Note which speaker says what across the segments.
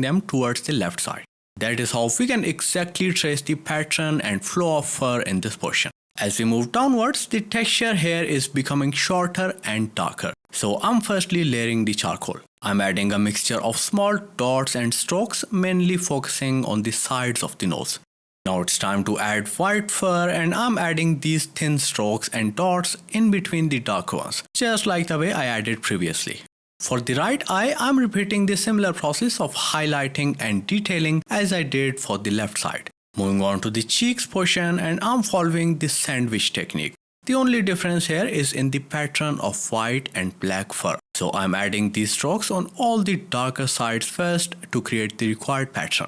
Speaker 1: them towards the left side. That is how we can exactly trace the pattern and flow of fur in this portion. As we move downwards, the texture here is becoming shorter and darker. So I'm firstly layering the charcoal. I'm adding a mixture of small dots and strokes, mainly focusing on the sides of the nose. Now it's time to add white fur, and I'm adding these thin strokes and dots in between the darker ones, just like the way I added previously. For the right eye, I'm repeating the similar process of highlighting and detailing as I did for the left side. Moving on to the cheeks portion, and I'm following the sandwich technique. The only difference here is in the pattern of white and black fur. So I'm adding these strokes on all the darker sides first to create the required pattern.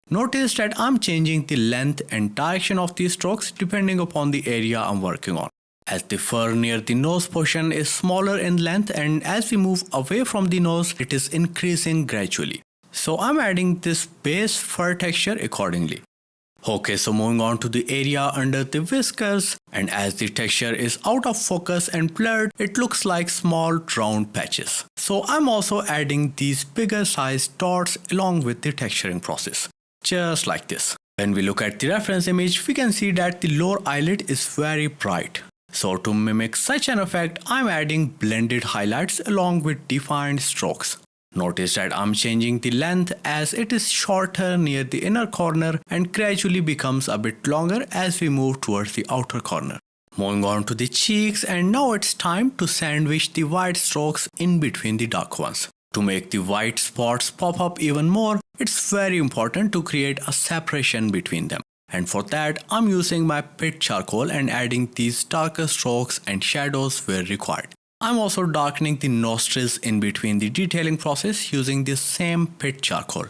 Speaker 1: Notice that I'm changing the length and direction of these strokes depending upon the area I'm working on. As the fur near the nose portion is smaller in length, and as we move away from the nose, it is increasing gradually. So I'm adding this base fur texture accordingly. Okay, so moving on to the area under the whiskers, and as the texture is out of focus and blurred, it looks like small round patches. So I'm also adding these bigger sized dots along with the texturing process. Just like this. When we look at the reference image, we can see that the lower eyelid is very bright. So to mimic such an effect, I'm adding blended highlights along with defined strokes. Notice that I'm changing the length as it is shorter near the inner corner and gradually becomes a bit longer as we move towards the outer corner. Moving on to the cheeks, and now it's time to sandwich the white strokes in between the dark ones. To make the white spots pop up even more, it's very important to create a separation between them. And for that, I'm using my pit charcoal and adding these darker strokes and shadows where required. I'm also darkening the nostrils in between the detailing process using this same pit charcoal.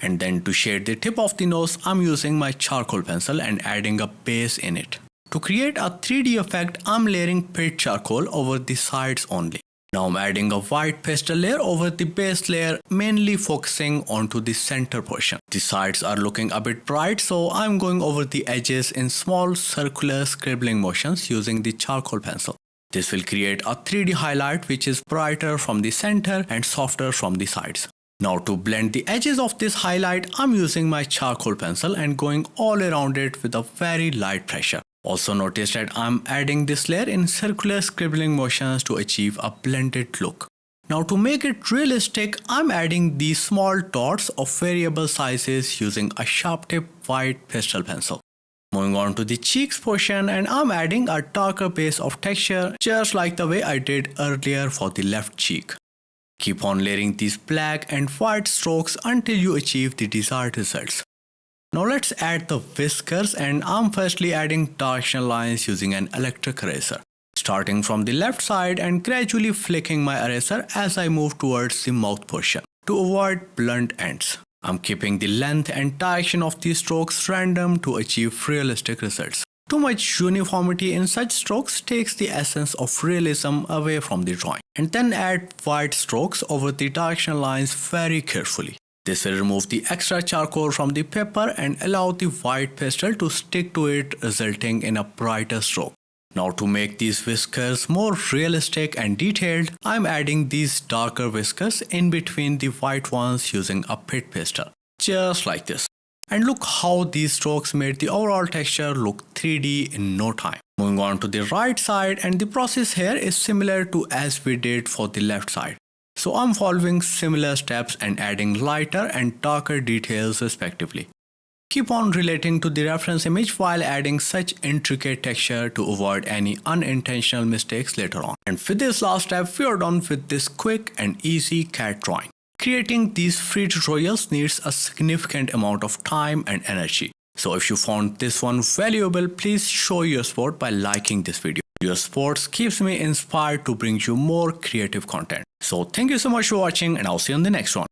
Speaker 1: And then to shade the tip of the nose, I'm using my charcoal pencil and adding a base in it. To create a 3D effect, I'm layering pit charcoal over the sides only. Now I'm adding a white pastel layer over the base layer, mainly focusing onto the center portion. The sides are looking a bit bright, so I'm going over the edges in small circular scribbling motions using the charcoal pencil. This will create a 3D highlight which is brighter from the center and softer from the sides. Now to blend the edges of this highlight, I'm using my charcoal pencil and going all around it with a very light pressure. Also notice that I'm adding this layer in circular scribbling motions to achieve a blended look. Now to make it realistic, I'm adding these small dots of variable sizes using a sharp tip white pastel pencil. Moving on to the cheeks portion, and I'm adding a darker base of texture just like the way I did earlier for the left cheek. Keep on layering these black and white strokes until you achieve the desired results. Now let's add the whiskers, and I'm firstly adding directional lines using an electric eraser. Starting from the left side and gradually flicking my eraser as I move towards the mouth portion to avoid blunt ends. I'm keeping the length and direction of these strokes random to achieve realistic results. Too much uniformity in such strokes takes the essence of realism away from the drawing. And then add white strokes over the directional lines very carefully. This will remove the extra charcoal from the paper and allow the white pastel to stick to it, resulting in a brighter stroke. Now to make these whiskers more realistic and detailed, I'm adding these darker whiskers in between the white ones using a pit pastel. Just like this. And look how these strokes made the overall texture look 3D in no time. Moving on to the right side, and the process here is similar to as we did for the left side. So I'm following similar steps and adding lighter and darker details respectively. Keep on relating to the reference image while adding such intricate texture to avoid any unintentional mistakes later on. And with this last step, we are done with this quick and easy cat drawing. Creating these free tutorials needs a significant amount of time and energy. So if you found this one valuable, please show your support by liking this video. Your support keeps me inspired to bring you more creative content. So thank you so much for watching, and I'll see you on the next one.